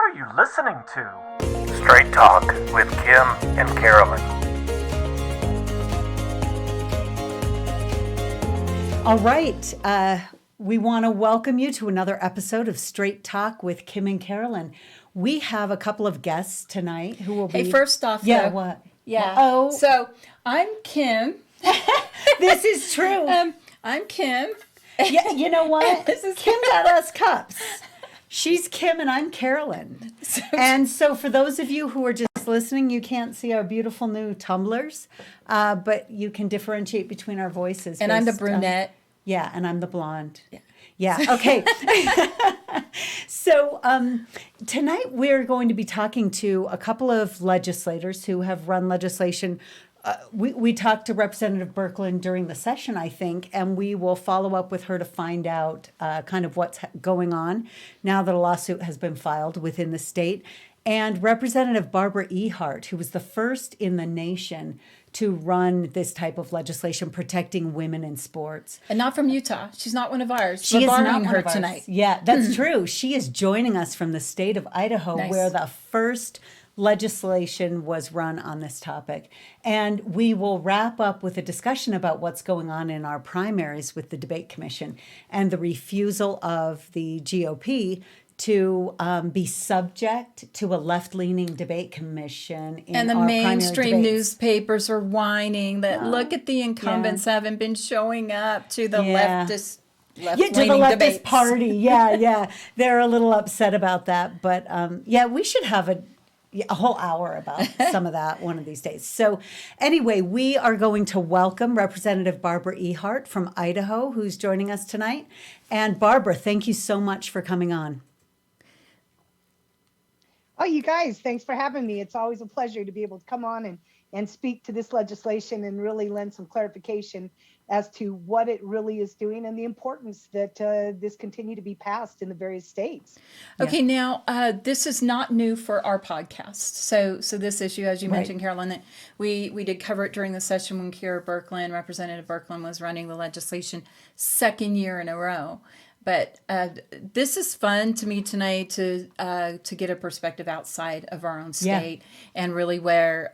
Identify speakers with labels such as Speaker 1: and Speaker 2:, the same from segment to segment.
Speaker 1: are you listening to? Straight Talk with Kim and Carolyn.
Speaker 2: All right. We want to welcome you to another episode of Straight Talk with Kim and Carolyn. We have a couple of guests tonight who will be...
Speaker 3: Hey, first off,
Speaker 2: Yeah,
Speaker 3: though,
Speaker 2: what?
Speaker 3: Yeah.
Speaker 2: Oh.
Speaker 3: So I'm Kim.
Speaker 2: This is true.
Speaker 3: I'm Kim.
Speaker 2: Yeah, you know what?
Speaker 3: This is
Speaker 2: Kim got us cups. She's Kim and I'm Carolyn. And so for those of you who are just listening, you can't see our beautiful new tumblers, but you can differentiate between our voices.
Speaker 3: And I'm the brunette.
Speaker 2: Yeah, and I'm the blonde. Yeah, okay. So tonight we're going to be talking to a couple of legislators who have run legislation. We talked to Representative Birkeland during the session, I think, and we will follow up with her to find out kind of what's going on now that a lawsuit has been filed within the state. And Representative Barbara Ehardt, who was the first in the nation to run this type of legislation protecting women in sports.
Speaker 3: And not from Utah. She's not one of ours.
Speaker 2: She
Speaker 3: We're
Speaker 2: is
Speaker 3: borrowing
Speaker 2: not
Speaker 3: her
Speaker 2: one of
Speaker 3: tonight.
Speaker 2: ours. Yeah, that's true. She is joining us from the state of Idaho,
Speaker 3: Nice.
Speaker 2: where the first legislation was run on this topic. And we will wrap up with a discussion about what's going on in our primaries with the debate commission and the refusal of the GOP to be subject to a left-leaning debate commission in
Speaker 3: And the
Speaker 2: our primary
Speaker 3: mainstream
Speaker 2: debates.
Speaker 3: newspapers are whining that look at the incumbents haven't been showing up to the
Speaker 2: Yeah.
Speaker 3: leftist
Speaker 2: Yeah, to the
Speaker 3: left-leaning
Speaker 2: leftist
Speaker 3: debates.
Speaker 2: party. Yeah. They're a little upset about that. But we should have a whole hour about some of that one of these days. So anyway, we are going to welcome Representative Barbara Ehardt from Idaho, who's joining us tonight. And Barbara, thank you so much for coming on.
Speaker 4: Oh, you guys, thanks for having me. It's always a pleasure to be able to come on and speak to this legislation and really lend some clarification as to what it really is doing and the importance that this continue to be passed in the various states.
Speaker 3: Okay, now this is not new for our podcast. So this issue, as you mentioned, Carolyn, that we did cover it during the session when Representative Birkeland was running the legislation second year in a row. But this is fun to me tonight to get a perspective outside of our own state and really where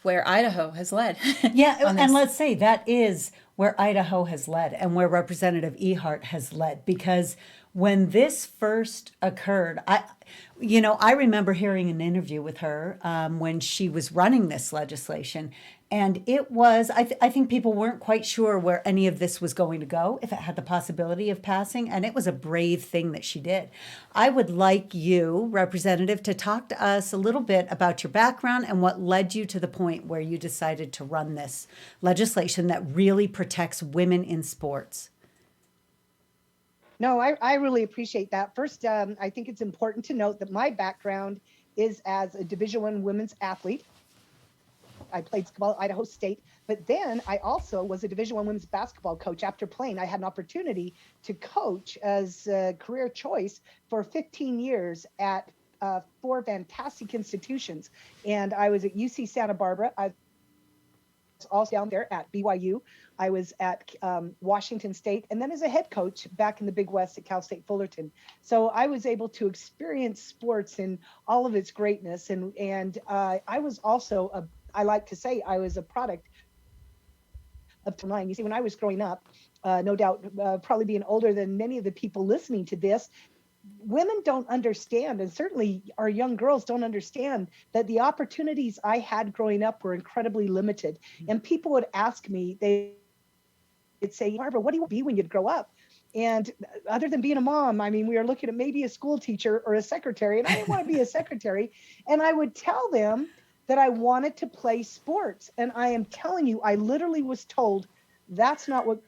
Speaker 3: Idaho has led.
Speaker 2: And let's say that is where Idaho has led and where Representative Ehardt has led, because when this first occurred, I remember hearing an interview with her when she was running this legislation, and it was, I think people weren't quite sure where any of this was going to go, if it had the possibility of passing, and it was a brave thing that she did. I would like you, Representative, to talk to us a little bit about your background and what led you to the point where you decided to run this legislation that really protects women in sports.
Speaker 4: No, I really appreciate that. First, I think it's important to note that my background is as a Division I women's athlete. I played basketball at Idaho State, but then I also was a Division I women's basketball coach. After playing, I had an opportunity to coach as a career choice for 15 years at 4 fantastic institutions. And I was at UC Santa Barbara. I was also down there at BYU. I was at Washington State, and then as a head coach back in the Big West at Cal State Fullerton. So I was able to experience sports in all of its greatness. And I was also, I like to say, I was a product of time. You see, when I was growing up, no doubt, probably being older than many of the people listening to this, women don't understand, and certainly our young girls don't understand, that the opportunities I had growing up were incredibly limited. And people would ask me, they'd say, Barbara, what do you want to be when you grow up? And other than being a mom, I mean, we were looking at maybe a school teacher or a secretary, and I didn't want to be a secretary. And I would tell them that I wanted to play sports. And I am telling you, I literally was told that's not what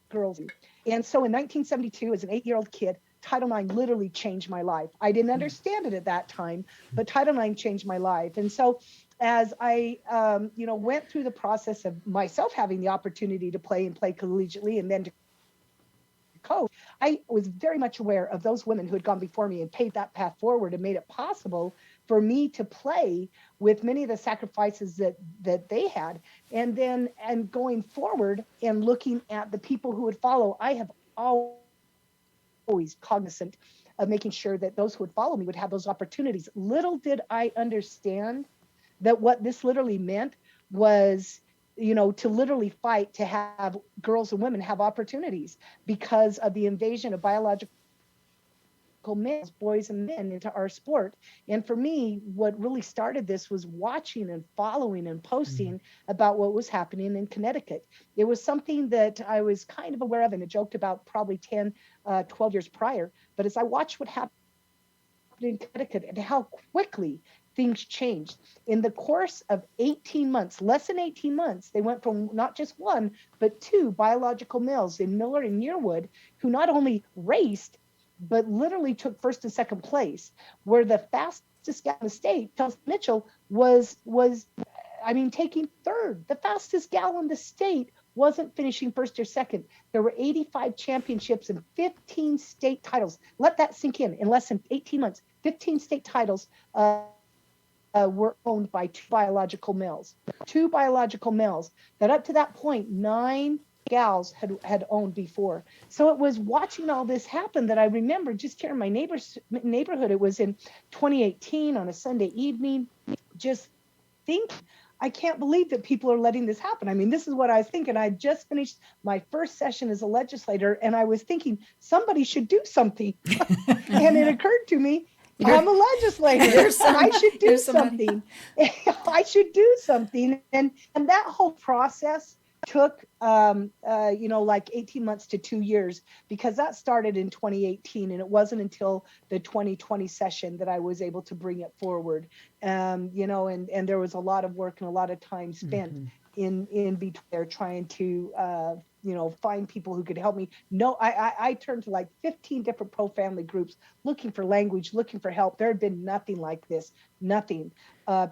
Speaker 4: girls do. And so in 1972, as an 8-year-old kid, Title IX literally changed my life. I didn't understand it at that time, but Title IX changed my life. And so as I, went through the process of myself having the opportunity to play collegiately and then to coach, I was very much aware of those women who had gone before me and paved that path forward and made it possible for me to play with many of the sacrifices that they had. And then, and going forward and looking at the people who would follow, I have always cognizant of making sure that those who would follow me would have those opportunities. Little did I understand that what this literally meant was, to literally fight to have girls and women have opportunities because of the invasion of biological males, boys and men, into our sport. And for me, what really started this was watching and following and posting about what was happening in Connecticut. It was something that I was kind of aware of and I joked about probably 10, 12 years prior. But as I watched what happened in Connecticut and how quickly things changed in the course of 18 months, less than 18 months, they went from not just one, but two biological males in Miller and Yearwood, who not only raced, but literally took first and second place, where the fastest gal in the state, Chelsea Mitchell, was taking third. The fastest gal in the state wasn't finishing first or second. There were 85 championships and 15 state titles. Let that sink in less than 18 months. 15 state titles were owned by two biological males that up to that point, 9 gals had owned before. So it was watching all this happen that I remember just here in my neighborhood. It was in 2018 on a Sunday evening, just thinking, I can't believe that people are letting this happen. I mean, this is what I was thinking. I just finished my first session as a legislator, and I was thinking somebody should do something. And it occurred to me, I'm a legislator. I should do something. I should do something. And that whole process took, like 18 months to 2 years, because that started in 2018. And it wasn't until the 2020 session that I was able to bring it forward. And there was a lot of work and a lot of time spent in between there trying to, find people who could help me. No, I turned to like 15 different pro-family groups looking for language, looking for help. There had been nothing like this, nothing.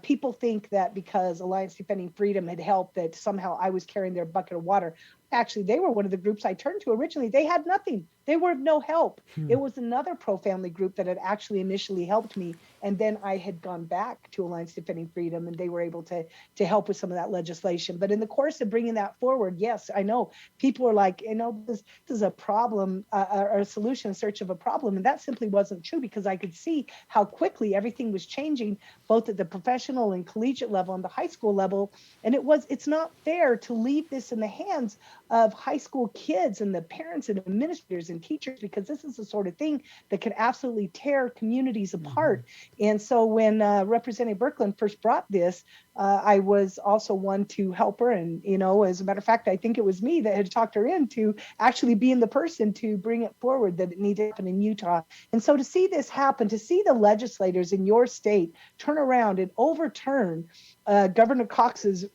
Speaker 4: People think that because Alliance Defending Freedom had helped, that somehow I was carrying their bucket of water. Actually, they were one of the groups I turned to originally. They had nothing. They were of no help. It was another pro-family group that had actually initially helped me. And then I had gone back to Alliance Defending Freedom, and they were able to help with some of that legislation. But in the course of bringing that forward, yes, I know people are like, this is a problem or a solution in search of a problem. And that simply wasn't true, because I could see how quickly everything was changing, both at the professional and collegiate level and the high school level. And it's not fair to leave this in the hands of high school kids and the parents and administrators and teachers, because this is the sort of thing that can absolutely tear communities apart. And so when Representative Birkeland first brought this, I was also one to help her. And, as a matter of fact, I think it was me that had talked her into actually being the person to bring it forward, that it needed to happen in Utah. And so to see this happen, to see the legislators in your state turn around and overturn Governor Cox's,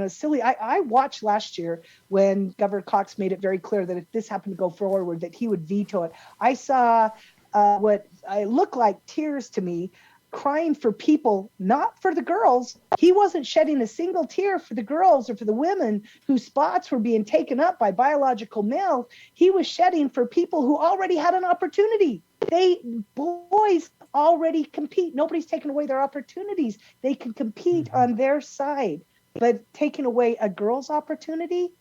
Speaker 4: silly. I watched last year when Governor Cox made it very clear that if this happened to go forward, that he would veto it. I saw what looked like tears to me, crying for people, not for the girls. He wasn't shedding a single tear for the girls or for the women whose spots were being taken up by biological males. He was shedding for people who already had an opportunity. Boys already compete. Nobody's taken away their opportunities. They can compete on their side. But taking away a girl's opportunity,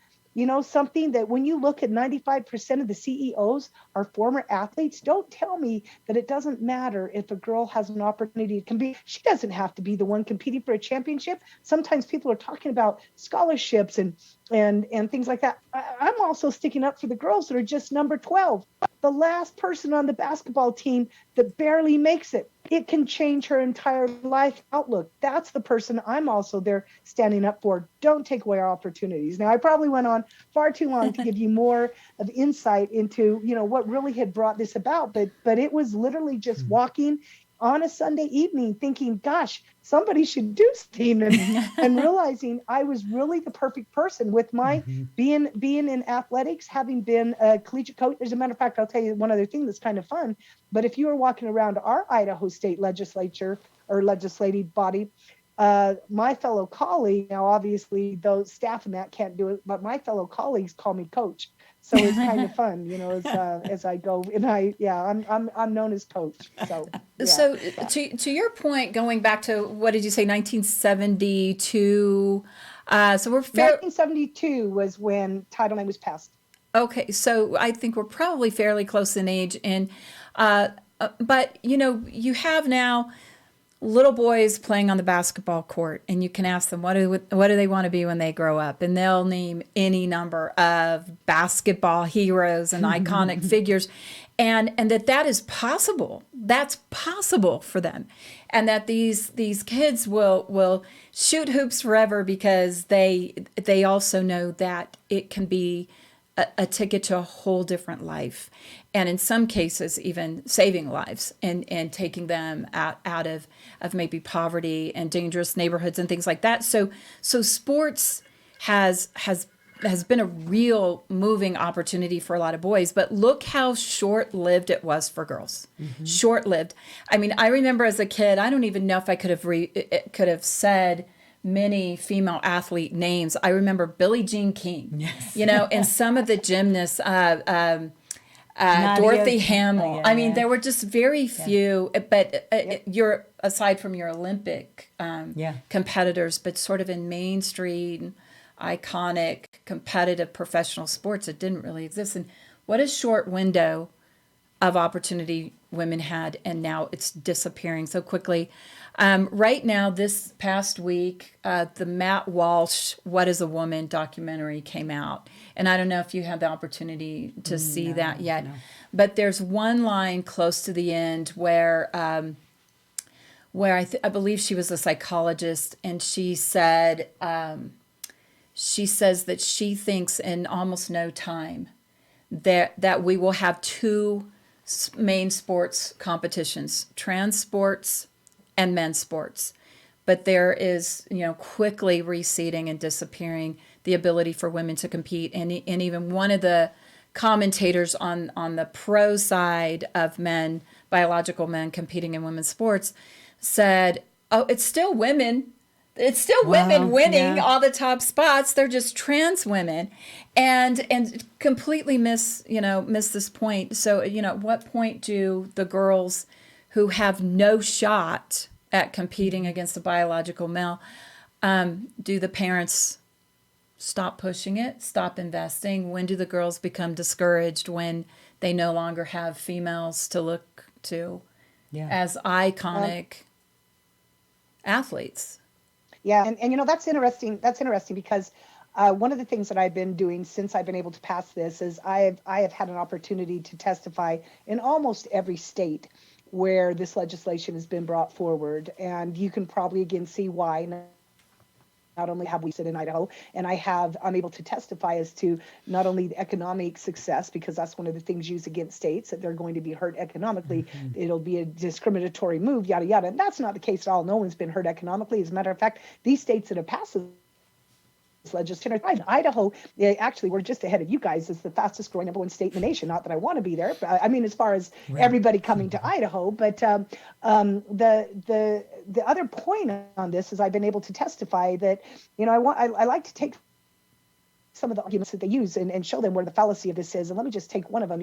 Speaker 4: something that when you look at 95% of the CEOs are former athletes, don't tell me that it doesn't matter if a girl has an opportunity to compete. She doesn't have to be the one competing for a championship. Sometimes people are talking about scholarships and things like that. I'm also sticking up for the girls that are just number 12, the last person on the basketball team that barely makes it. It can change her entire life outlook. That's the person I'm also there standing up for. Don't take away our opportunities. Now, I probably went on far too long to give you more of insight into, what really had brought this about. But it was literally just walking on a Sunday evening thinking, gosh, somebody should do something, and realizing I was really the perfect person with my being in athletics, having been a collegiate coach. As a matter of fact, I'll tell you one other thing that's kind of fun. But if you were walking around our Idaho state legislature or legislative body, my fellow colleague, now obviously those staff and that can't do it, but my fellow colleagues call me coach. So it's kind of fun, as I go, and I'm known as coach. So, yeah.
Speaker 3: So to your point, going back to, what did you say, 1972? So we're
Speaker 4: 1972 was when Title IX was passed.
Speaker 3: Okay, so I think we're probably fairly close in age, and But, you have now little boys playing on the basketball court, and you can ask them, what do they want to be when they grow up? And they'll name any number of basketball heroes and iconic figures. And that is possible. That's possible for them. And that these kids will shoot hoops forever because they also know that it can be a ticket to a whole different life. And in some cases, even saving lives and taking them out of maybe poverty and dangerous neighborhoods and things like that. So sports has been a real moving opportunity for a lot of boys, but look how short-lived it was for girls. Mm-hmm. Short-lived. I mean, I remember as a kid, I don't even know if I could have said many female athlete names. I remember Billie Jean King, yes. And some of the gymnasts, Dorothy Hamill.
Speaker 2: Yeah,
Speaker 3: I mean, there were just very few, but you're aside from your Olympic competitors, but sort of in mainstream, iconic, competitive professional sports, it didn't really exist. And what a short window of opportunity women had, and now it's disappearing so quickly. Right now, this past week, the Matt Walsh "What is a Woman" documentary came out, and I don't know if you had the opportunity to see that yet. No. But there's one line close to the end where I believe she was a psychologist, and she said she says that she thinks in almost no time that we will have two main sports competitions: trans sports and men's sports. But there is, quickly receding and disappearing the ability for women to compete. And even one of the commentators on the pro side of biological men competing in women's sports said, oh, it's still women. It's still women winning all the top spots. They're just trans women, and completely miss this point. So, at what point do the girls who have no shot at competing against a biological male, do the parents stop pushing it, stop investing? When do the girls become discouraged when they no longer have females to look to as iconic athletes?
Speaker 4: Yeah, and that's interesting. That's interesting because one of the things that I've been doing since I've been able to pass this is I have had an opportunity to testify in almost every state where this legislation has been brought forward. And you can probably again see why. Not only have we sit in Idaho, and I'm able to testify as to not only the economic success, because that's one of the things used against states, that they're going to be hurt economically. Mm-hmm. It'll be a discriminatory move, yada, yada. And that's not the case at all. No one's been hurt economically. As a matter of fact, these states that have passed this legislature, Idaho, actually, we're just ahead of you guys as the fastest growing #1 state in the nation. Not that I want to be there, but I mean, as far as everybody coming to Idaho. But the other point on this is I've been able to testify that, I like to take some of the arguments that they use and show them where the fallacy of this is. And let me just take one of them.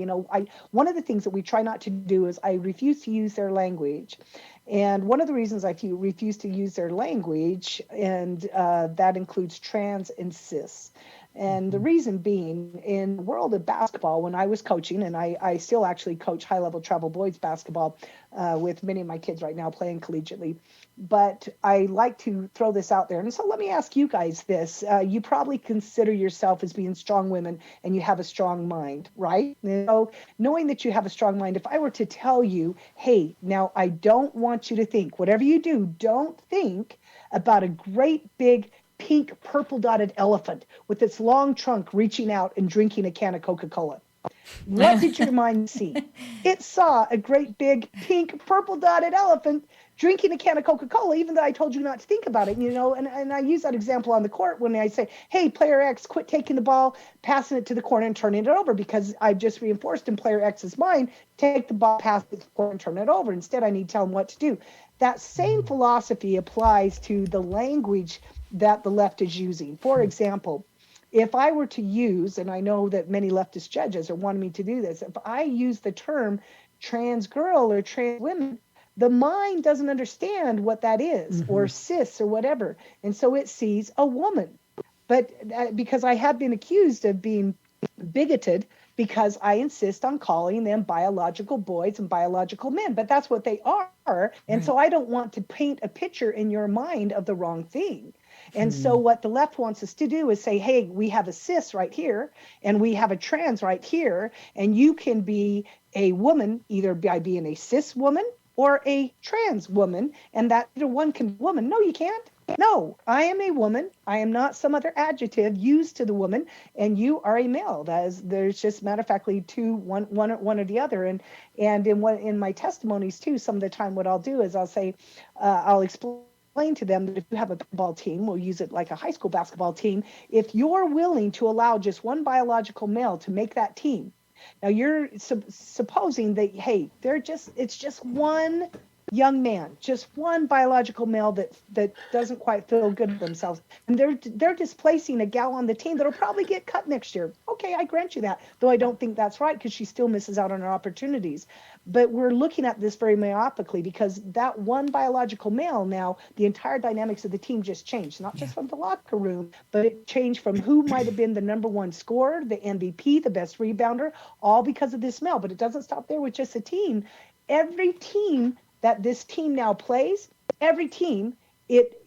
Speaker 4: One of the things that we try not to do is I refuse to use their language. And one of the reasons I refuse to use their language, and that includes trans and cis. And the reason being, in the world of basketball, when I was coaching, and I still actually coach high-level travel boys basketball with many of my kids right now playing collegiately, but I like to throw this out there. And so let me ask you guys this. You probably consider yourself as being strong women, and you have a strong mind, right? So knowing that you have a strong mind, if I were to tell you, hey, now I don't want you to think, whatever you do, don't think about a great big pink purple dotted elephant with its long trunk reaching out and drinking a can of Coca-Cola. What did your mind see? It saw a great big pink purple dotted elephant drinking a can of Coca-Cola, even though I told you not to think about it, and I use that example on the court when I say, hey, player X, quit taking the ball, passing it to the corner and turning it over, because I've just reinforced in player X's mind, take the ball, pass it to the corner and turn it over. Instead, I need to tell him what to do. That same philosophy applies to the language that the left is using. For example, if I were to use, and I know that many leftist judges are wanting me to do this, if I use the term trans girl or trans women, the mind doesn't understand what that is, or cis or whatever. And so it sees a woman. But because I have been accused of being bigoted because I insist on calling them biological boys and biological men, but that's what they are. And so I don't want to paint a picture in your mind of the wrong thing. And so what the left wants us to do is say, hey, we have a cis right here and we have a trans right here, and you can be a woman either by being a cis woman or a trans woman, and that either one can be woman. No, you can't. No, I am a woman. I am not some other adjective used to the woman, and you are a male. There's just matter of factly one or the other. And in my testimonies too, some of the time what I'll do is I'll say, I'll explain to them that if you have a basketball team, we'll use it like a high school basketball team. If you're willing to allow just one biological male to make that team, now you're supposing that, hey, it's just one young man, just one biological male that doesn't quite feel good with themselves, and they're displacing a gal on the team that'll probably get cut next year. Okay, I grant you that, though I don't think that's right because she still misses out on her opportunities. But we're looking at this very myopically because that one biological male, now the entire dynamics of the team just changed, not just from the locker room, but it changed from who might have been the number one scorer, the MVP, the best rebounder, all because of this male. But it doesn't stop there with just a team. Every team that this team now plays, every team, it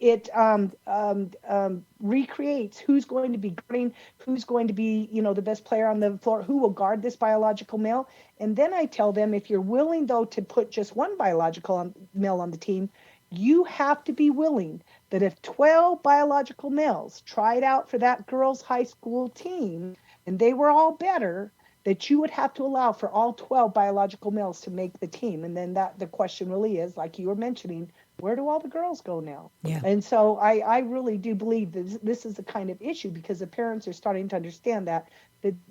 Speaker 4: recreates who's going to be guarding, who's going to be, the best player on the floor, who will guard this biological male. And then I tell them, if you're willing, though, to put just one biological male on the team, you have to be willing that if 12 biological males tried out for that girls' high school team and they were all better, that you would have to allow for all 12 biological males to make the team. And then the question really is, like you were mentioning, where do all the girls go now? Yeah. And so I really do believe that this is the kind of issue because the parents are starting to understand that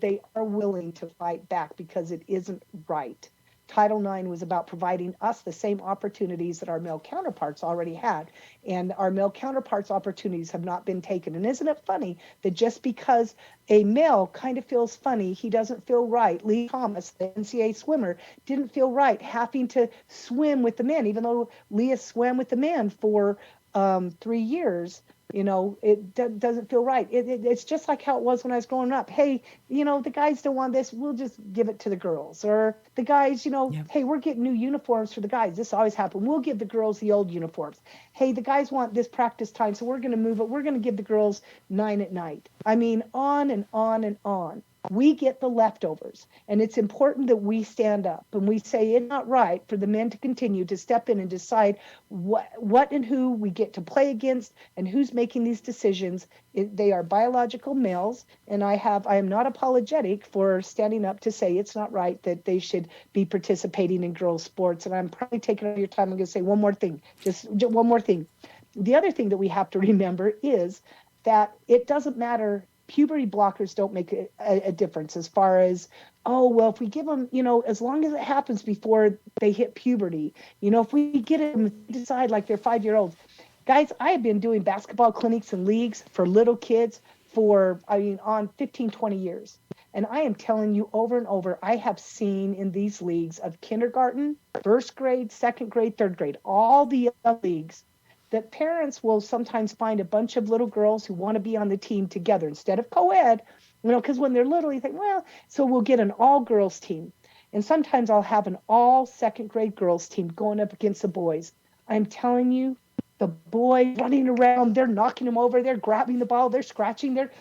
Speaker 4: they are willing to fight back because it isn't right. Title IX was about providing us the same opportunities that our male counterparts already had. And our male counterparts' opportunities have not been taken. And isn't it funny that just because a male kind of feels funny, he doesn't feel right. Lee Thomas, the NCAA swimmer, didn't feel right having to swim with the men, even though Leah swam with the men for 3 years. It doesn't feel right. It's just like how it was when I was growing up. Hey, the guys don't want this. We'll just give it to the girls. Or the guys, hey, we're getting new uniforms for the guys. This always happened. We'll give the girls the old uniforms. Hey, the guys want this practice time, so we're going to move it. We're going to give the girls 9 at night. I mean, on and on and on. We get the leftovers, and it's important that we stand up and we say it's not right for the men to continue to step in and decide what and who we get to play against and who's making these decisions. They are biological males, and I am not apologetic for standing up to say it's not right that they should be participating in girls' sports. And I'm probably taking up your time. I'm going to say one more thing, just one more thing. The other thing that we have to remember is that it doesn't matter. Puberty blockers don't make a difference as far as, if we give them, as long as it happens before they hit puberty, if we get them to decide like they're 5-year-olds. Guys, I have been doing basketball clinics and leagues for little kids on 15, 20 years. And I am telling you over and over, I have seen in these leagues of kindergarten, first grade, second grade, third grade, all the leagues, that parents will sometimes find a bunch of little girls who want to be on the team together instead of co-ed, because when they're little, you think, so we'll get an all-girls team. And sometimes I'll have an all second grade girls team going up against the boys. I'm telling you, the boys running around, they're knocking them over, they're grabbing the ball, they're scratching, they're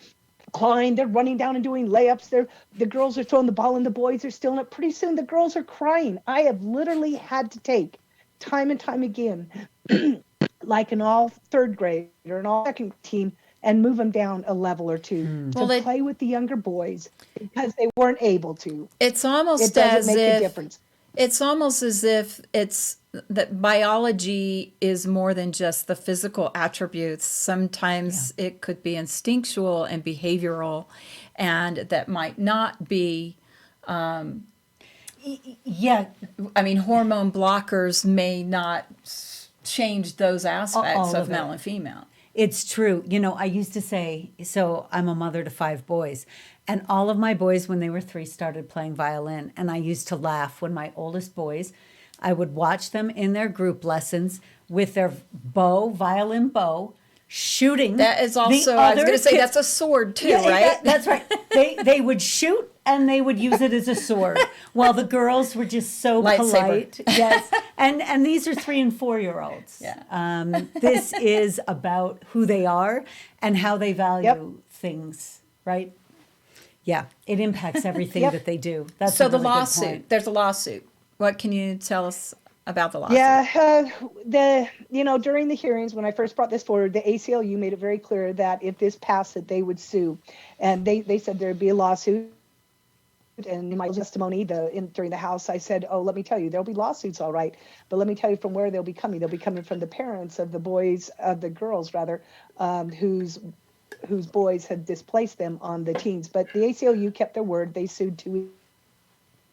Speaker 4: clawing, they're running down and doing layups. The girls are throwing the ball and the boys are stealing it. Pretty soon the girls are crying. I have literally had to take time and time again like an all third grade or an all second team and move them down a level or two to play with the younger boys because they weren't able to.
Speaker 3: It's almost It's almost as if it's that biology is more than just the physical attributes. Sometimes it could be instinctual and behavioral, and that might not be. I mean, hormone blockers may not change those aspects of male and female.
Speaker 2: It's true. I used to say, so I'm a mother to 5 boys, and all of my boys, when they were 3, started playing violin. And I used to laugh when my oldest boys, I would watch them in their group lessons with their violin bow, shooting.
Speaker 3: That is also, I was going to say, that's a sword too, right?
Speaker 2: That's right. They would shoot and they would use it as a sword, while the girls were just so
Speaker 3: Lightsaber.
Speaker 2: polite. Yes, and these are 3 and 4-year-olds.
Speaker 3: Yeah.
Speaker 2: This is about who they are and how they value things, right? Yeah, it impacts everything that they do. That's
Speaker 3: So
Speaker 2: a
Speaker 3: the
Speaker 2: really good
Speaker 3: lawsuit,
Speaker 2: point.
Speaker 3: there's a lawsuit. What can you tell us about the lawsuit?
Speaker 4: Yeah, during the hearings when I first brought this forward, the ACLU made it very clear that if this passed, that they would sue, and they said there'd be a lawsuit. And in my testimony during the House, I said, "Oh, let me tell you, there'll be lawsuits, all right, but let me tell you from where they'll be coming. They'll be coming from the parents of the girls rather, whose boys had displaced them on the teens. But the ACLU kept their word. They sued 2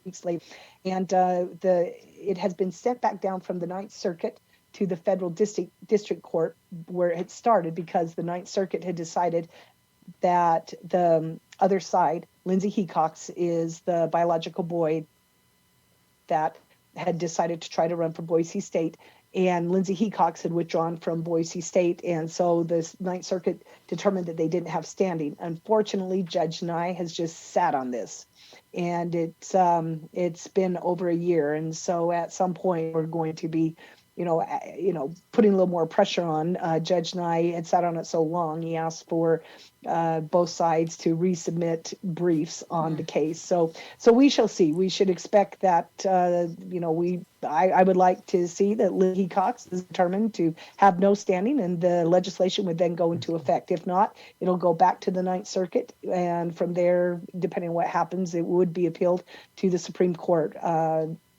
Speaker 4: weeks later, and it has been sent back down from the Ninth Circuit to the federal district court where it started, because the Ninth Circuit had decided that the other side, Lindsay Hecox, is the biological boy that had decided to try to run for Boise State, and Lindsay Hecox had withdrawn from Boise State, and so the Ninth Circuit determined that they didn't have standing. Unfortunately, Judge Nye has just sat on this, and it's been over a year, and so at some point we're going to be putting a little more pressure on Judge Nye. Had sat on it so long, he asked for both sides to resubmit briefs on the case. So we shall see. We should expect that. I would like to see that Lindsay Cox is determined to have no standing, and the legislation would then go into effect. If not, it'll go back to the Ninth Circuit, and from there, depending on what happens, it would be appealed to the Supreme Court.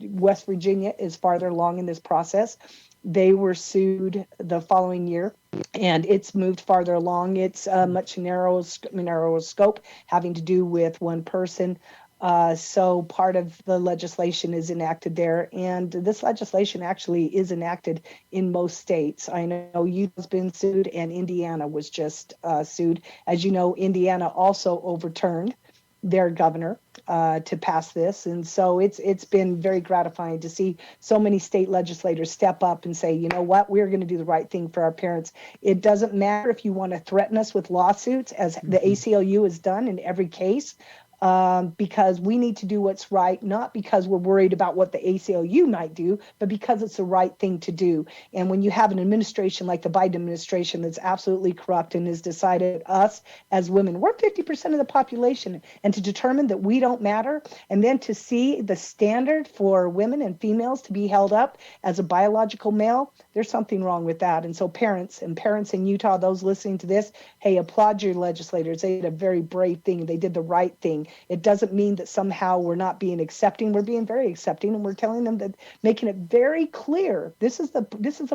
Speaker 4: West Virginia is farther along in this process. They were sued the following year, and it's moved farther along. It's a much narrower scope, having to do with one person. So part of the legislation is enacted there, and this legislation actually is enacted in most states. I know Utah's been sued, and Indiana was just sued. As you know, Indiana also overturned their governor to pass this, and so it's been very gratifying to see so many state legislators step up and say, you know what, we're going to do the right thing for our parents. It doesn't matter if you want to threaten us with lawsuits, as the ACLU has done in every case. Because we need to do what's right, not because we're worried about what the ACLU might do, but because it's the right thing to do. And when you have an administration like the Biden administration that's absolutely corrupt and has decided us as women, we're 50% of the population, and to determine that we don't matter, and then to see the standard for women and females to be held up as a biological male, there's something wrong with that. And so parents in Utah, those listening to this, hey, applaud your legislators. They did a very brave thing. They did the right thing. It doesn't mean that somehow we're not being accepting. We're being very accepting, and we're telling them that, making it very clear. This is the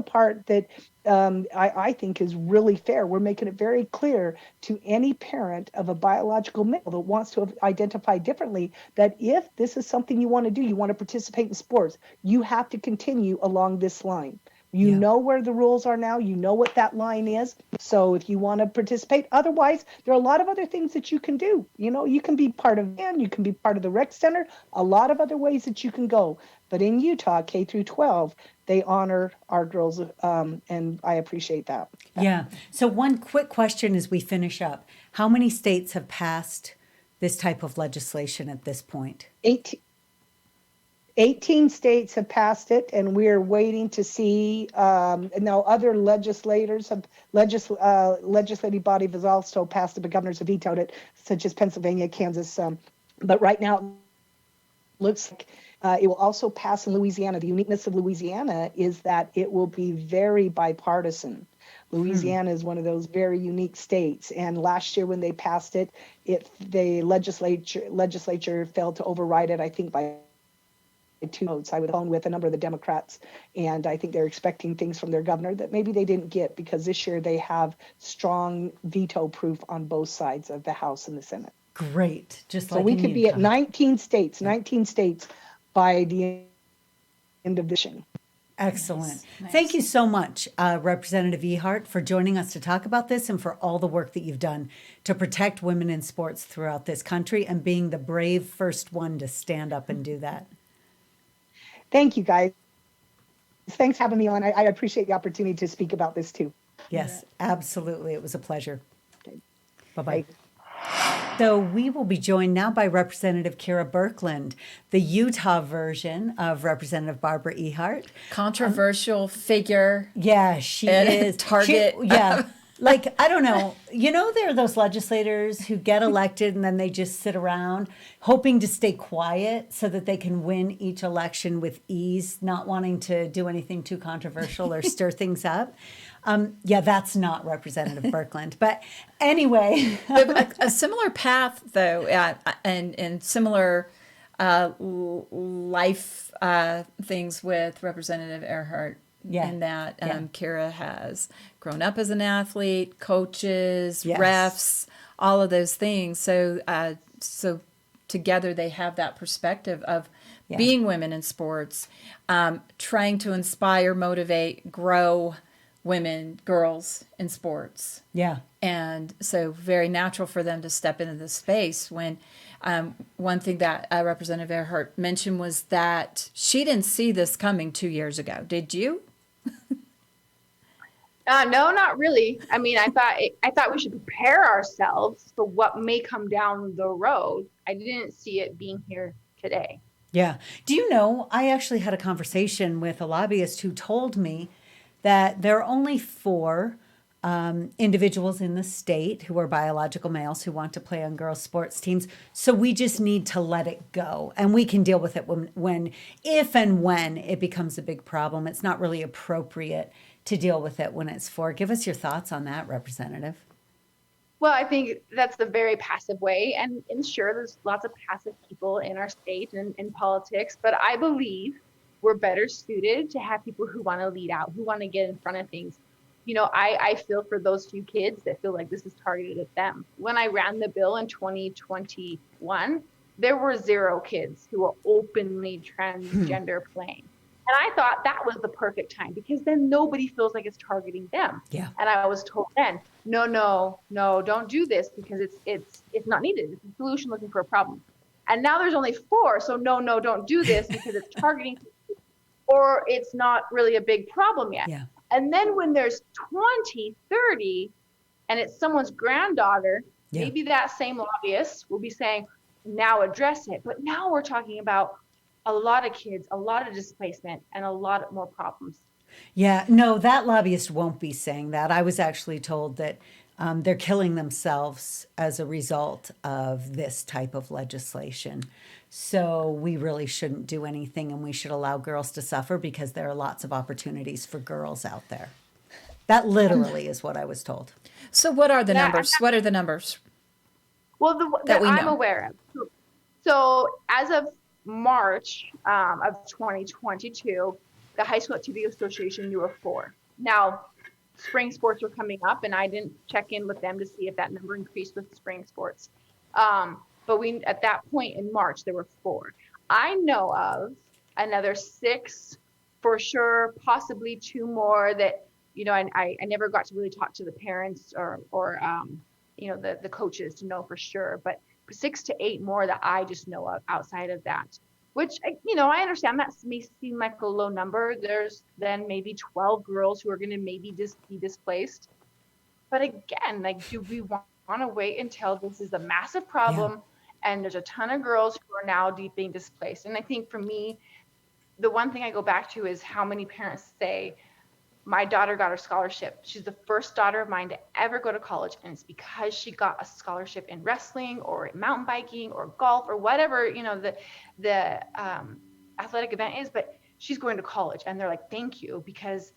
Speaker 4: part that I think is really fair. We're making it very clear to any parent of a biological male that wants to identify differently that if this is something you want to do, you want to participate in sports, you have to continue along this line. You know where the rules are now. You know what that line is. So if you want to participate, otherwise, there are a lot of other things that you can do. You can be part of VAN, you can be part of the rec center, a lot of other ways that you can go. But in Utah, K through 12, they honor our girls, and I appreciate that.
Speaker 2: Yeah. So one quick question as we finish up. How many states have passed this type of legislation at this point?
Speaker 4: 18 states have passed it, and we're waiting to see. Now, other legislators have legislative body has also passed it, but governors have vetoed it, such as Pennsylvania, Kansas. But right now, it looks like it will also pass in Louisiana. The uniqueness of Louisiana is that it will be very bipartisan. Louisiana is one of those very unique states, and last year when they passed it, the legislature failed to override it, I think, by 2 votes. I was on with a number of the Democrats, and I think they're expecting things from their governor that maybe they didn't get, because this year they have strong veto proof on both sides of the House and the Senate.
Speaker 2: Great. Just
Speaker 4: so
Speaker 2: like
Speaker 4: we could be at 19 states by the end of this year.
Speaker 2: Excellent.
Speaker 3: Nice.
Speaker 2: Thank you so much, Representative Ehardt, for joining us to talk about this, and for all the work that you've done to protect women in sports throughout this country, and being the brave first one to stand up and do that.
Speaker 4: Thank you, guys. Thanks for having me on. I appreciate the opportunity to speak about this too.
Speaker 2: Yes, absolutely. It was a pleasure. Bye-bye.
Speaker 4: Bye.
Speaker 2: So we will be joined now by Representative Kira Birkeland, the Utah version of Representative Barbara Ehardt.
Speaker 3: Controversial figure.
Speaker 2: Yeah, she
Speaker 3: And
Speaker 2: is.
Speaker 3: target.
Speaker 2: Yeah. Like, I don't know. There are those legislators who get elected and then they just sit around hoping to stay quiet so that they can win each election with ease, not wanting to do anything too controversial or stir things up. Yeah, that's not Representative Birkeland. But anyway.
Speaker 3: But a similar path, though, and similar life things with Representative Ehardt.
Speaker 2: Yeah.
Speaker 3: In that
Speaker 2: Yeah.
Speaker 3: Kira has grown up as an athlete, coaches,
Speaker 2: Yes.
Speaker 3: refs, all of those things. So, so together they have that perspective of
Speaker 2: Yeah.
Speaker 3: being women in sports, trying to inspire, motivate, grow women, girls in sports.
Speaker 2: Yeah.
Speaker 3: And so very natural for them to step into this space when one thing that Representative Ehardt mentioned was that she didn't see this coming 2 years ago. Did you?
Speaker 5: No, not really. I mean, I thought we should prepare ourselves for what may come down the road. I didn't see it being here today.
Speaker 2: Yeah. Do you know, I actually had a conversation with a lobbyist who told me that there are only 4 individuals in the state who are biological males who want to play on girls' sports teams. So we just need to let it go. And we can deal with it if and when it becomes a big problem. It's not really appropriate to deal with it when it's 4. Give us your thoughts on that, Representative.
Speaker 5: Well, I think that's the very passive way. And sure, there's lots of passive people in our state and in politics, but I believe we're better suited to have people who want to lead out, who want to get in front of things. I feel for those few kids that feel like this is targeted at them. When I ran the bill in 2021, there were 0 kids who were openly transgender playing. And I thought that was the perfect time because then nobody feels like it's targeting them.
Speaker 2: Yeah.
Speaker 5: And I was told then, no, don't do this because it's not needed. It's a solution looking for a problem. And now there's only 4. So no, don't do this because it's targeting or it's not really a big problem yet.
Speaker 2: Yeah.
Speaker 5: And then when there's 20, 30, and it's someone's granddaughter,
Speaker 2: Yeah.
Speaker 5: maybe that same lobbyist will be saying, now address it. But now we're talking about a lot of kids, a lot of displacement, and a lot more problems.
Speaker 2: Yeah, no, that lobbyist won't be saying that. I was actually told that they're killing themselves as a result of this type of legislation. So we really shouldn't do anything and we should allow girls to suffer because there are lots of opportunities for girls out there. That literally is what I was told.
Speaker 3: So what are the
Speaker 5: Yeah,
Speaker 3: numbers? What are the numbers?
Speaker 5: Well,
Speaker 3: That
Speaker 5: that
Speaker 3: we
Speaker 5: I'm
Speaker 3: know.
Speaker 5: aware of. So as of March of 2022, the High School Activity Association knew of 4. Now, spring sports were coming up, and I didn't check in with them to see if that number increased with spring sports. But at that point in March, there were 4. I know of another 6 for sure, possibly 2 more that, I never got to really talk to the parents or the coaches to know for sure, but 6 to 8 more that I just know of outside of that, which, I understand that may seem like a low number. There's then maybe 12 girls who are going to maybe just be displaced. But again, do we want to wait until this is a massive problem and there's a ton of girls who are now being displaced? And I think for me, the one thing I go back to is how many parents say, my daughter got a scholarship. She's the first daughter of mine to ever go to college. And it's because she got a scholarship in wrestling or mountain biking or golf or whatever, the athletic event is, but she's going to college. And they're like, thank you, because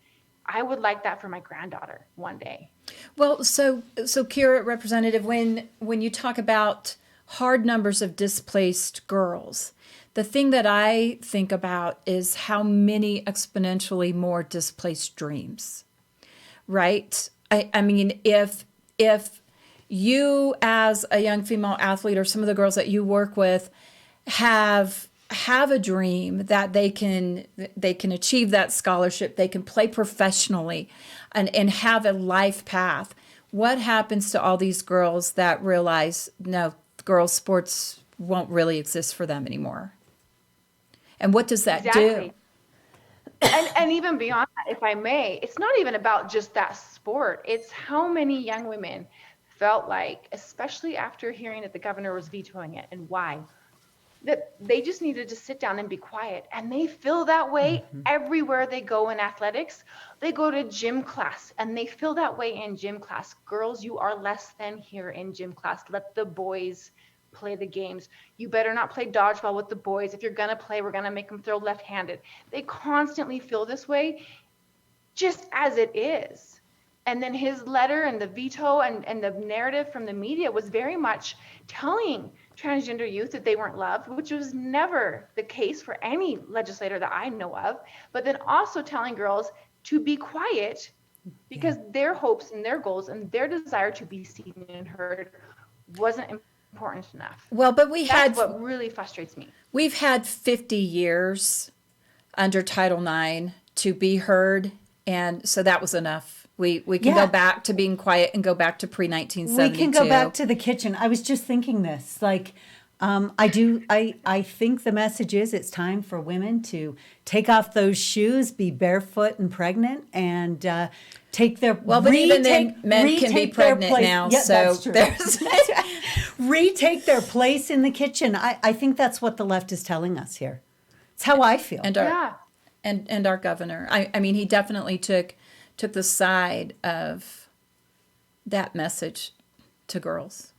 Speaker 5: I would like that for my granddaughter one day.
Speaker 3: Well, so Kira, Representative, when you talk about hard numbers of displaced girls, the thing that I think about is how many exponentially more displaced dreams, right? I mean, if you as a young female athlete or some of the girls that you work with have a dream that they can achieve that scholarship, they can play professionally and have a life path, what happens to all these girls that realize, no, girls' sports won't really exist for them anymore? And what does that do?
Speaker 5: And even beyond that, if I may, it's not even about just that sport. It's how many young women felt like, especially after hearing that the governor was vetoing it and why, that they just needed to sit down and be quiet. And they feel that way everywhere they go in athletics. They go to gym class and they feel that way in gym class. Girls, you are less than here in gym class. Let the boys play the games. You better not play dodgeball with the boys. If you're going to play, we're going to make them throw left-handed. They constantly feel this way, just as it is. And then his letter and the veto and the narrative from the media was very much telling transgender youth that they weren't loved, which was never the case for any legislator that I know of, but then also telling girls to be quiet because their hopes and their goals and their desire to be seen and heard wasn't important enough.
Speaker 3: Well, but
Speaker 5: That's what really frustrates me.
Speaker 3: We've had 50 years under Title IX to be heard, and so that was enough. We can go back to being quiet and go back to pre-1972.
Speaker 2: We can go back to the kitchen. I was just thinking this, like, I think the message is it's time for women to take off those shoes, be barefoot and pregnant, and take their
Speaker 3: but even then, men can be pregnant now.
Speaker 2: Yeah,
Speaker 3: so
Speaker 2: that's true.
Speaker 3: there's
Speaker 2: retake their place in the kitchen. I think that's what the left is telling us here. It's how I feel.
Speaker 3: and our governor. I mean, he definitely took the side of that message to girls.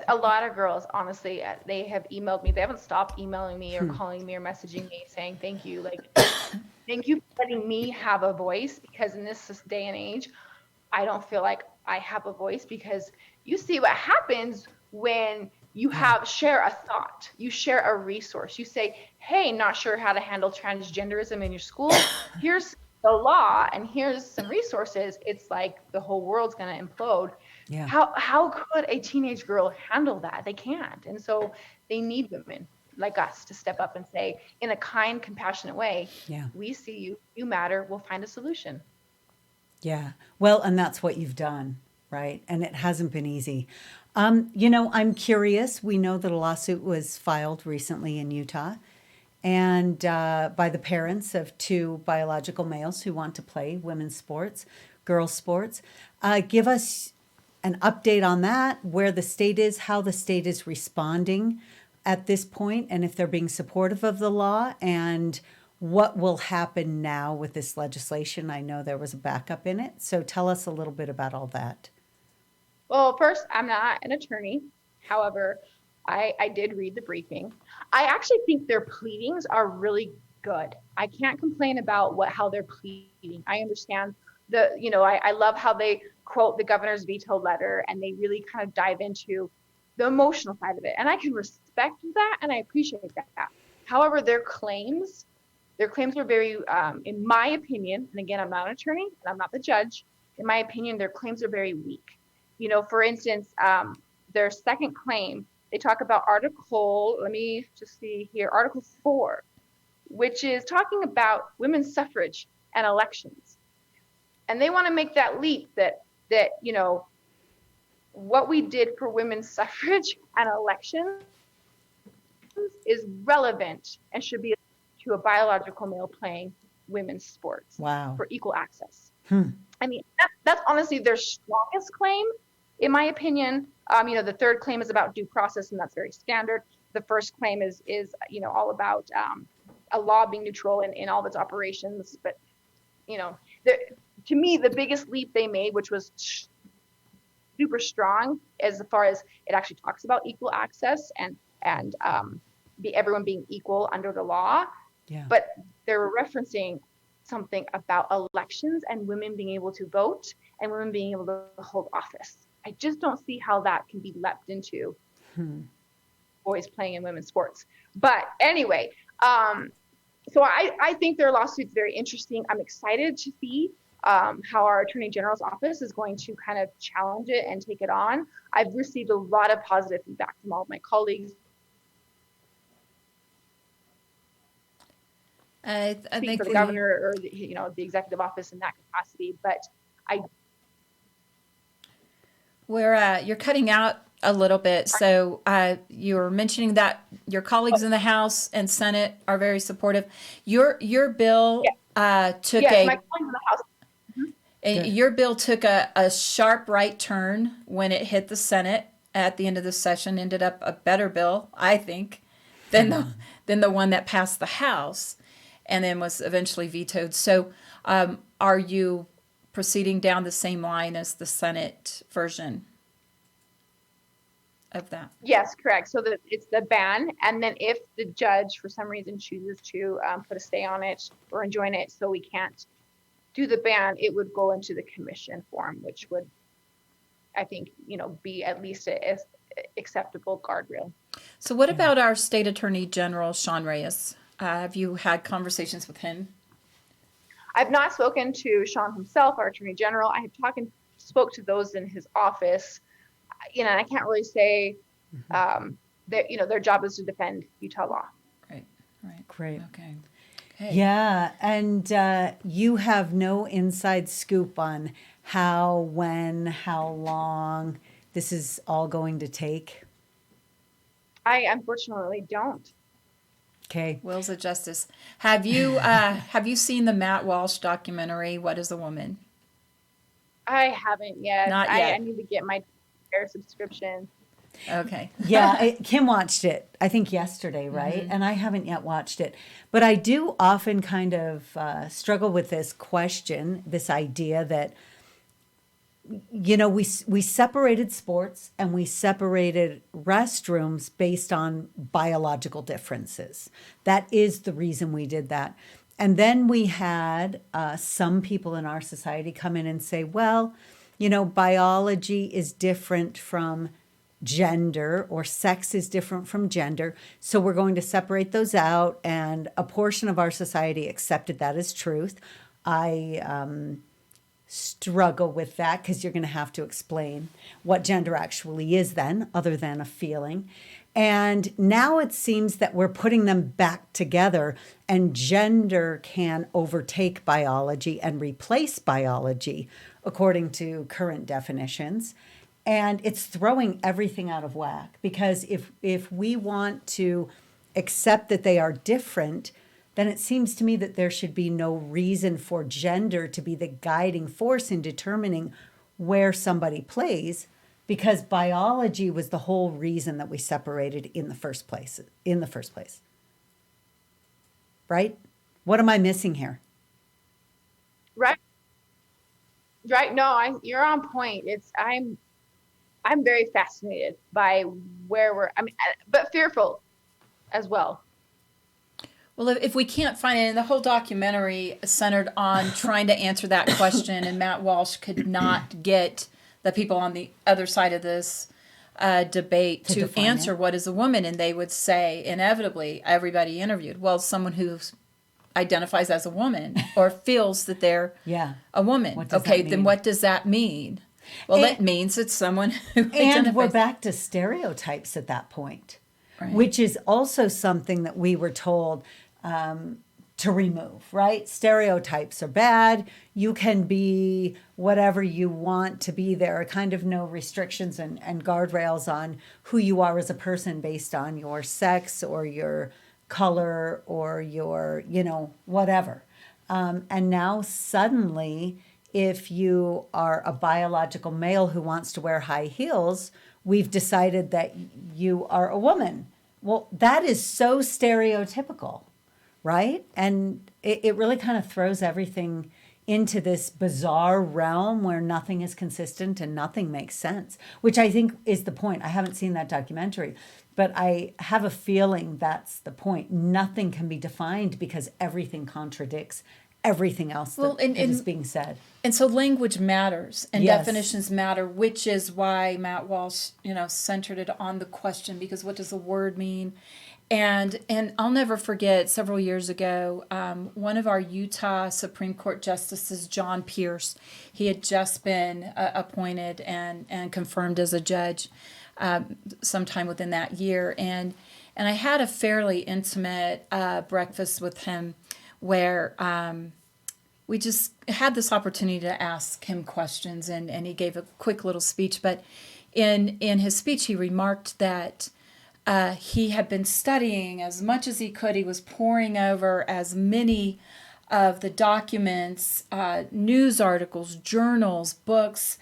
Speaker 5: A lot of girls, honestly, they have emailed me. They haven't stopped emailing me or calling me or messaging me saying thank you. Like, thank you for letting me have a voice, because in this day and age, I don't feel like I have a voice, because you see what happens when you share a thought, you share a resource. You say, hey, not sure how to handle transgenderism in your school. Here's the law and here's some resources. It's like the whole world's going to implode.
Speaker 2: Yeah.
Speaker 5: How could a teenage girl handle that? They can't. And so they need women like us to step up and say, in a kind, compassionate way, we see you, you matter, we'll find a solution.
Speaker 2: Yeah. Well, and that's what you've done, right? And it hasn't been easy. I'm curious. We know that a lawsuit was filed recently in Utah, and by the parents of two biological males who want to play women's sports, girls' sports. Give us an update on that, where the state is, how the state is responding at this point, and if they're being supportive of the law, and what will happen now with this legislation. I know there was a backup in it, so tell us a little bit about all that.
Speaker 5: Well, first, I'm not an attorney. However, I did read the briefing. I actually think their pleadings are really good. I can't complain about how they're pleading. I understand I love how they quote the governor's veto letter, and they really kind of dive into the emotional side of it. And I can respect that, and I appreciate that. However, their claims are very, in my opinion, and again, I'm not an attorney and I'm not the judge. In my opinion, their claims are very weak. For instance, their second claim, they talk about Article 4, which is talking about women's suffrage and elections. And they want to make that leap that what we did for women's suffrage and elections is relevant and should be to a biological male playing women's sports.
Speaker 2: Wow.
Speaker 5: For equal access. I mean, that's honestly their strongest claim, in my opinion. The third claim is about due process, and that's very standard. The first claim is all about a law being neutral in all of its operations. But, to me, the biggest leap they made, which was super strong as far as it actually talks about equal access and everyone being equal under the law.
Speaker 2: Yeah.
Speaker 5: But they're referencing something about elections and women being able to vote and women being able to hold office. I just don't see how that can be leapt into boys playing in women's sports. But anyway, so I think their lawsuit's very interesting. I'm excited to see how our Attorney General's office is going to kind of challenge it and take it on. I've received a lot of positive feedback from all of my colleagues.
Speaker 3: I think
Speaker 5: for the governor or the executive office in that capacity, but
Speaker 3: you're cutting out a little bit. So you were mentioning that your colleagues in the House and Senate are very supportive. Your bill took
Speaker 5: my colleagues in the House.
Speaker 3: And your bill took a sharp right turn when it hit the Senate at the end of the session, ended up a better bill, I think, than the one that passed the House and then was eventually vetoed. So are you proceeding down the same line as the Senate version of that?
Speaker 5: Yes, correct. So that it's the ban, and then if the judge for some reason chooses to put a stay on it or enjoin it, so we can't do the ban, it would go into the commission form, which would, I think, be at least a acceptable guardrail.
Speaker 3: So what about our State Attorney General, Sean Reyes? Have you had conversations with him?
Speaker 5: I've not spoken to Sean himself, our Attorney General. I have spoke to those in his office. I can't really say that, their job is to defend Utah law.
Speaker 3: Right.
Speaker 2: Great.
Speaker 3: Okay.
Speaker 2: Yeah, and you have no inside scoop on how, when, how long this is all going to take?
Speaker 5: I unfortunately don't.
Speaker 2: Okay.
Speaker 3: Wills of Justice. Have you seen the Matt Walsh documentary, What is a Woman?
Speaker 5: I haven't yet.
Speaker 3: Not yet.
Speaker 5: I need to get my subscription.
Speaker 3: Okay.
Speaker 2: Yeah, Kim watched it, I think yesterday, right? And I haven't yet watched it. But I do often kind of struggle with this question, this idea that, we separated sports and we separated restrooms based on biological differences. That is the reason we did that. And then we had some people in our society come in and say, well, biology is different from gender, or sex is different from gender. So we're going to separate those out. And a portion of our society accepted that as truth. I struggle with that because you're going to have to explain what gender actually is then, other than a feeling. And now it seems that we're putting them back together, and gender can overtake biology and replace biology according to current definitions. And it's throwing everything out of whack, because if we want to accept that they are different, then it seems to me that there should be no reason for gender to be the guiding force in determining where somebody plays, because biology was the whole reason that we separated in the first place. Right? What am I missing here?
Speaker 5: Right. No, you're on point. I'm very fascinated by where but fearful as well.
Speaker 3: Well, if we can't find it, and the whole documentary centered on trying to answer that question, and Matt Walsh could not get the people on the other side of this debate to answer what is a woman, and they would say, inevitably, everybody interviewed, well, someone who identifies as a woman or feels that they're a woman. Okay, then what does that mean? Well, that means it's someone who identifies.
Speaker 2: And we're back to stereotypes at that point, which is also something that we were told to remove, right? Stereotypes are bad. You can be whatever you want to be. There are kind of no restrictions and guardrails on who you are as a person based on your sex or your color or your, whatever. And now suddenly, if you are a biological male who wants to wear high heels, we've decided that you are a woman. Well, that is so stereotypical, right? And it really kind of throws everything into this bizarre realm where nothing is consistent and nothing makes sense, which I think is the point. I haven't seen that documentary, but I have a feeling that's the point. Nothing can be defined because everything contradicts everything else that is being said.
Speaker 3: And so language matters and definitions matter, which is why Matt Walsh, centered it on the question, because what does the word mean? And I'll never forget, several years ago, one of our Utah Supreme Court justices, John Pierce, he had just been appointed and confirmed as a judge sometime within that year. And I had a fairly intimate breakfast with him where we just had this opportunity to ask him questions, and he gave a quick little speech. But in his speech, he remarked that he had been studying as much as he could. He was poring over as many of the documents, news articles, journals, books,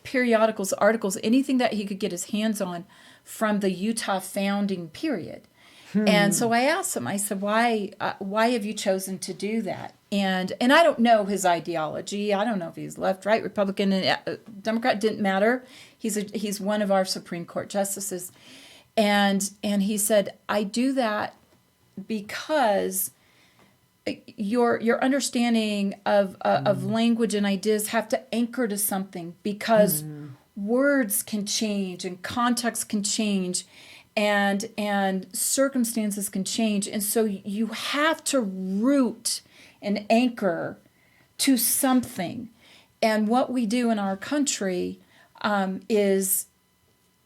Speaker 3: periodicals, articles, anything that he could get his hands on from the Utah founding period. And so I asked him, I said, why have you chosen to do that? And I don't know his ideology. I don't know if he's left, right, Republican, Democrat, didn't matter. He's one of our Supreme Court justices. And he said, I do that because your understanding of language and ideas have to anchor to something, because words can change and context can change and circumstances can change. And so you have to root and anchor to something. And what we do in our country is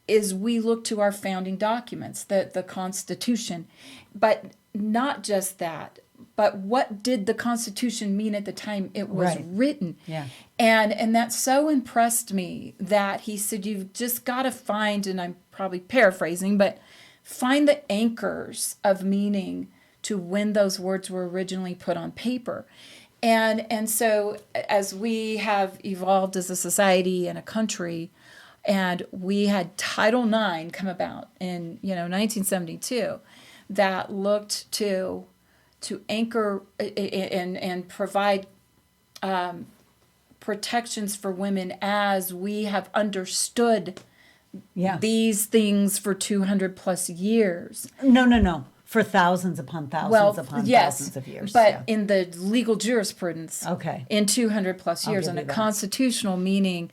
Speaker 3: we look to our founding documents, the Constitution. But not just that, but what did the Constitution mean at the time it was written?
Speaker 2: Yeah.
Speaker 3: And that so impressed me that he said, you've just got to find, and I'm probably paraphrasing, but find the anchors of meaning to when those words were originally put on paper. And so as we have evolved as a society and a country, and we had Title IX come about in 1972, that looked to anchor and provide protections for women as we have understood these things for 200 plus years.
Speaker 2: No. For thousands upon thousands upon thousands of years.
Speaker 3: But in the legal jurisprudence,
Speaker 2: Okay.
Speaker 3: in 200 plus years,
Speaker 2: give
Speaker 3: and
Speaker 2: you
Speaker 3: a
Speaker 2: that.
Speaker 3: constitutional meaning,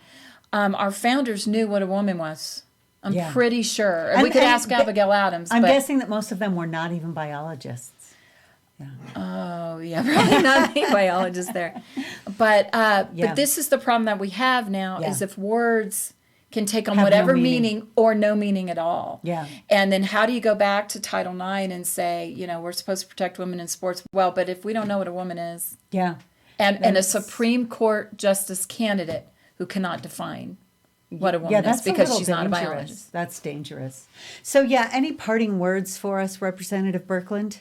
Speaker 3: our founders knew what a woman was. I'm
Speaker 2: Yeah.
Speaker 3: pretty sure.
Speaker 2: And-
Speaker 3: We could
Speaker 2: and
Speaker 3: ask Abigail Adams.
Speaker 2: I'm
Speaker 3: but,
Speaker 2: guessing that most of them were not even biologists.
Speaker 3: Oh, yeah, probably not any biologists there. But this is the problem that we have now, is if words can take on
Speaker 2: Have no
Speaker 3: whatever
Speaker 2: meaning.
Speaker 3: meaning or no meaning at all.
Speaker 2: Yeah.
Speaker 3: And then how do you go back to Title IX and say, we're supposed to protect women in sports? Well, but if we don't know what a woman is,
Speaker 2: Yeah.
Speaker 3: and a
Speaker 2: That's-
Speaker 3: Supreme Court justice candidate who cannot define what a woman
Speaker 2: Yeah,
Speaker 3: is
Speaker 2: that's
Speaker 3: because
Speaker 2: a little
Speaker 3: she's not a
Speaker 2: dangerous.
Speaker 3: biologist.
Speaker 2: That's dangerous. So, any parting words for us, Representative Birkeland?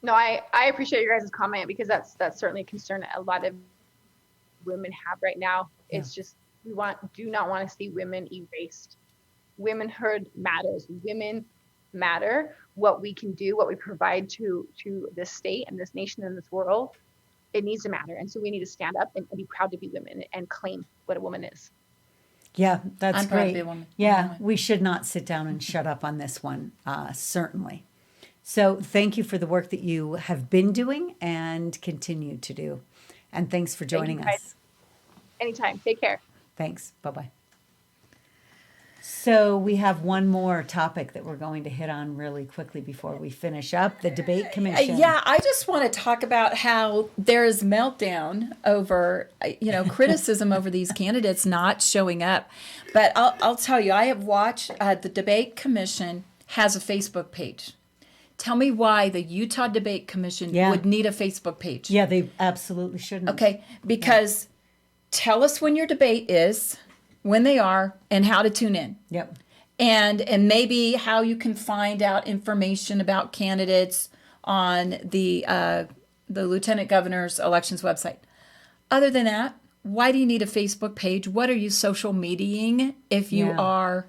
Speaker 5: No, I appreciate your guys' comment, because that's certainly a concern that a lot of women have right now. It's just, we do not want to see women erased. Womanhood matters. Women matter. What we can do, what we provide to this state and this nation and this world, it needs to matter. And so we need to stand up and be proud to be women and claim what a woman is.
Speaker 2: Yeah, that's
Speaker 3: I'm proud to
Speaker 2: great.
Speaker 3: be a woman.
Speaker 2: Yeah, we should not sit down and shut up on this one, certainly. So thank you for the work that you have been doing and continue to do. And thanks for joining
Speaker 5: guys.
Speaker 2: us.
Speaker 5: Anytime. Take care.
Speaker 2: Thanks. Bye-bye. So we have one more topic that we're going to hit on really quickly before we finish up, the debate commission.
Speaker 3: Yeah, I just want to talk about how there is meltdown over, criticism over these candidates not showing up. But I'll tell you, I have watched, the debate commission has a Facebook page. Tell me why the Utah Debate Commission would need a Facebook page.
Speaker 2: Yeah, they absolutely shouldn't.
Speaker 3: Okay, because tell us when your debate is, when they are, and how to tune in.
Speaker 2: Yep.
Speaker 3: And maybe how you can find out information about candidates on the lieutenant governor's elections website. Other than that, why do you need a Facebook page? What are you social mediaing if you are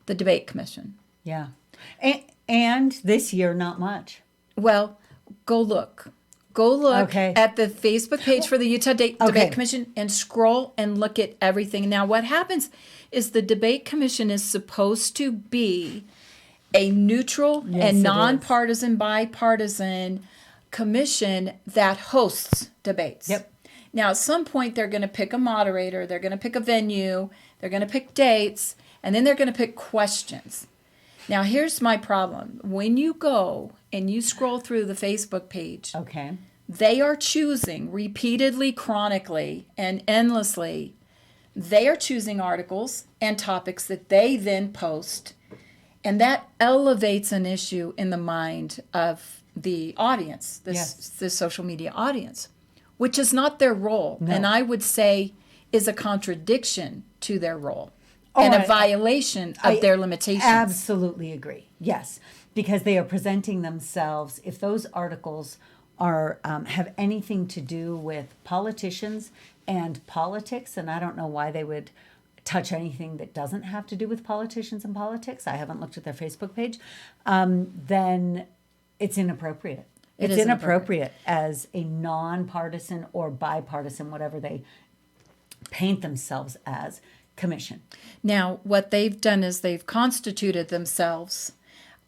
Speaker 3: the debate commission?
Speaker 2: Yeah. And this year, not much.
Speaker 3: Well, go look. Go look
Speaker 2: Okay.
Speaker 3: at the Facebook page for the Utah
Speaker 2: Okay.
Speaker 3: Debate Commission and scroll and look at everything. Now, what happens is the Debate Commission is supposed to be a neutral
Speaker 2: Yes,
Speaker 3: and
Speaker 2: it is.
Speaker 3: nonpartisan, bipartisan commission that hosts debates.
Speaker 2: Yep.
Speaker 3: Now, at some point, they're going to pick a moderator, they're going to pick a venue, they're going to pick dates, and then they're going to pick questions. Now, here's my problem. When you go and you scroll through the Facebook page,
Speaker 2: Okay.
Speaker 3: they are choosing repeatedly, chronically, and endlessly, they are choosing articles and topics that they then post, and that elevates an issue in the mind of the audience, the social media audience, which is not their role, and I would say is a contradiction to their role. And a violation of their limitations.
Speaker 2: Absolutely agree. Yes. because they are presenting themselves. If those articles are have anything to do with politicians and politics, and I don't know why they would touch anything that doesn't have to do with politicians and politics. I haven't looked at their Facebook page. Then it's inappropriate.
Speaker 3: It
Speaker 2: It's
Speaker 3: is
Speaker 2: inappropriate as a nonpartisan or bipartisan, whatever they paint themselves as, commission.
Speaker 3: Now, what they've done is they've constituted themselves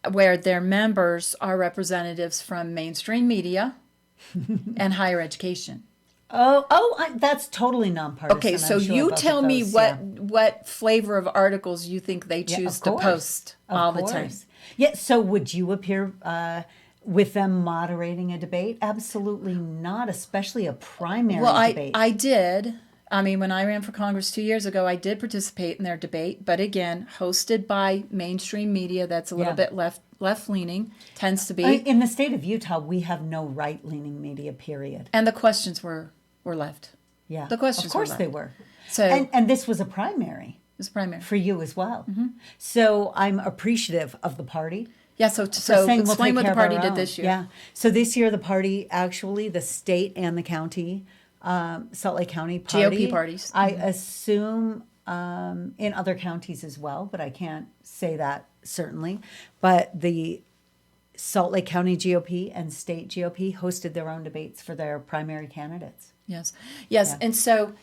Speaker 3: where their members are representatives from mainstream media and higher education.
Speaker 2: That's totally nonpartisan.
Speaker 3: Okay, so
Speaker 2: I'm sure
Speaker 3: you
Speaker 2: both
Speaker 3: tell
Speaker 2: of
Speaker 3: me
Speaker 2: those,
Speaker 3: what flavor of articles you think they choose
Speaker 2: of
Speaker 3: to
Speaker 2: course.
Speaker 3: post
Speaker 2: Of
Speaker 3: all the
Speaker 2: course.
Speaker 3: time.
Speaker 2: Yeah, so would you appear with them moderating a debate? Absolutely not, especially a primary
Speaker 3: Well,
Speaker 2: debate.
Speaker 3: I did. I mean, when I ran for Congress 2 years ago, I did participate in their debate, but again, hosted by mainstream media that's a little bit left leaning, tends to be.
Speaker 2: In the state of Utah, we have no right-leaning media, period.
Speaker 3: And the questions were left.
Speaker 2: Yeah,
Speaker 3: The questions
Speaker 2: of course
Speaker 3: were
Speaker 2: they
Speaker 3: left.
Speaker 2: were.
Speaker 3: So
Speaker 2: And this was a primary
Speaker 3: it's primary.
Speaker 2: for you as well. So I'm appreciative of the party.
Speaker 3: Yeah, so
Speaker 2: for saying we'll
Speaker 3: explain
Speaker 2: take
Speaker 3: what the
Speaker 2: care of
Speaker 3: party
Speaker 2: our
Speaker 3: did
Speaker 2: own.
Speaker 3: this year.
Speaker 2: Yeah. So this year, the party, actually, the state and the county, Salt Lake County party.
Speaker 3: GOP parties.
Speaker 2: I assume in other counties as well, but I can't say that certainly. But the Salt Lake County GOP and state GOP hosted their own debates for their primary candidates.
Speaker 3: Yes.
Speaker 2: Yeah.
Speaker 3: And so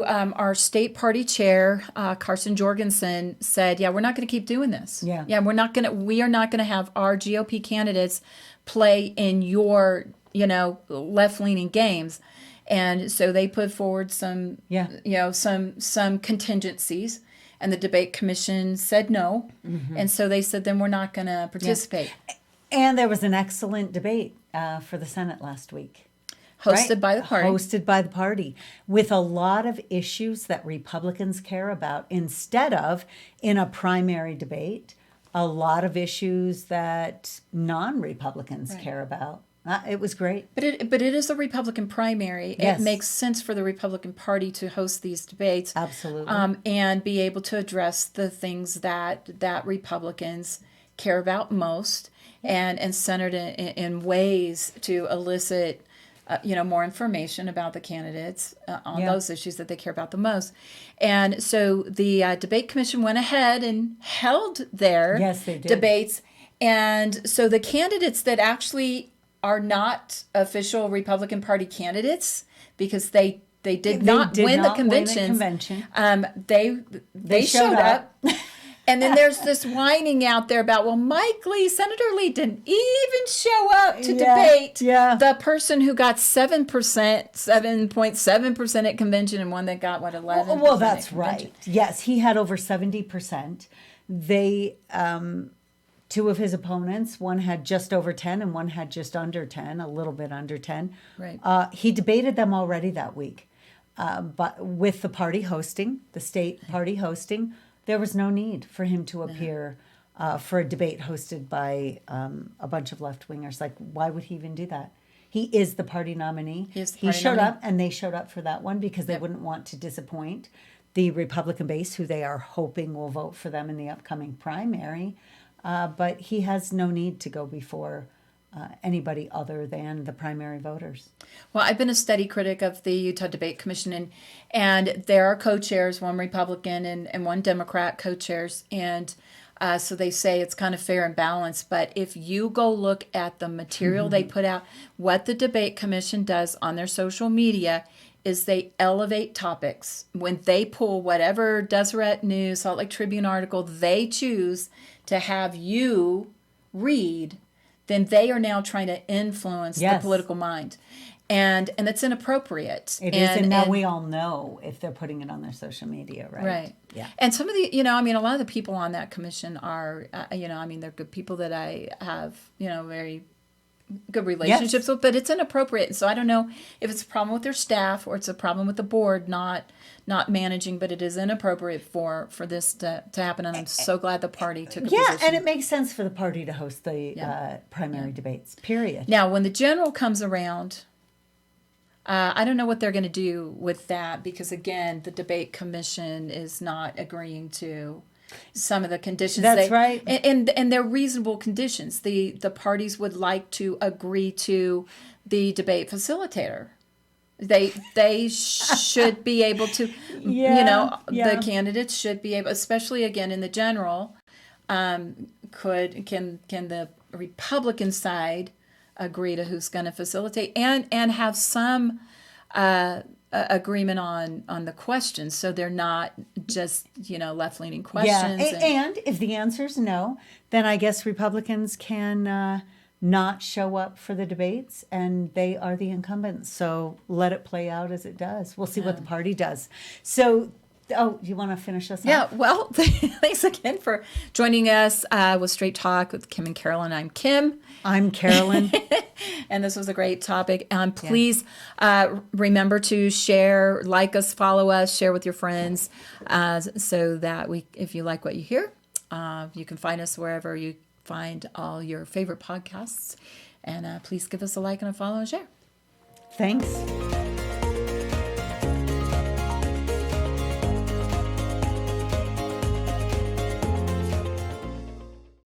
Speaker 3: our state party chair, Carson Jorgensen, said, "Yeah, we're not going to keep doing this.
Speaker 2: Yeah.
Speaker 3: We are not going to have our GOP candidates play in your, left-leaning games." And so they put forward some, some contingencies, and the debate commission said no, and so they said, "Then we're not going to participate."
Speaker 2: And there was an excellent debate for the Senate last week.
Speaker 3: Hosted by the party.
Speaker 2: Hosted by the party, with a lot of issues that Republicans care about, instead of in a primary debate, a lot of issues that non-Republicans care about. It was great.
Speaker 3: But it is a Republican primary.
Speaker 2: Yes.
Speaker 3: It makes sense for the Republican Party to host these debates.
Speaker 2: Absolutely.
Speaker 3: And be able to address the things that Republicans care about most, and centered in ways to elicit more information about the candidates on those issues that they care about the most. And so the debate commission went ahead and held their
Speaker 2: Yes, they did.
Speaker 3: debates. And so the candidates that actually are not official Republican Party candidates, because they did not win the convention. They showed up. And then there's this whining out there about, well, Mike Lee, Senator Lee didn't even show up to debate the person who got 7.7% at convention, and one that got, 11%?
Speaker 2: Well, that's right. Yes, he had over 70%. They, two of his opponents, one had just over 10 and one had just under 10, a little bit under 10.
Speaker 3: Right.
Speaker 2: He debated them already that week. But with the party hosting, the state party hosting, there was no need for him to appear for a debate hosted by a bunch of left-wingers. Like, why would he even do that? He is the party nominee. He showed up, and they showed up for that one because they wouldn't want to disappoint the Republican base, who they are hoping will vote for them in the upcoming primary. But he has no need to go before anybody other than the primary voters.
Speaker 3: Well, I've been a steady critic of the Utah Debate Commission, and there are co-chairs, one Republican and one Democrat co-chairs, and so they say it's kind of fair and balanced. But if you go look at the material they put out, what the Debate Commission does on their social media is they elevate topics. When they pull whatever Deseret News, Salt Lake Tribune article they choose to have you read, then they are now trying to influence the political mind. And it's inappropriate.
Speaker 2: It is, and now we all know if they're putting it on their social media, right?
Speaker 3: Right.
Speaker 2: Yeah.
Speaker 3: And some of the, a lot of the people on that commission are, they're good people that I have, very good relationships with, but it's inappropriate. So I don't know if it's a problem with their staff or it's a problem with the board not managing, but it is inappropriate for this to happen. And I'm so glad the party took a position.
Speaker 2: And it makes sense for the party to host the primary debates, period.
Speaker 3: Now, when the general comes around, I don't know what they're going to do with that, because, again, the debate commission is not agreeing to some of the conditions.
Speaker 2: That's right.
Speaker 3: And they're reasonable conditions. The parties would like to agree to the debate facilitator. They should be able to, the candidates should be able, especially again in the general, can the Republican side agree to who's going to facilitate and have some agreement on the questions, so they're not just left-leaning questions.
Speaker 2: And if the answer is no, then I guess Republicans can not show up for the debates, and they are the incumbents. So let it play out as it does. We'll see what the party does. So, you want to finish us
Speaker 3: Yeah,
Speaker 2: up?
Speaker 3: well, thanks again for joining us with Straight Talk with Kim and Carolyn. I'm Kim.
Speaker 2: I'm Carolyn.
Speaker 3: And this was a great topic. Please remember to share, like us, follow us, share with your friends, so that if you like what you hear, you can find us wherever you find all your favorite podcasts. And please give us a like and a follow and share.
Speaker 2: Thanks.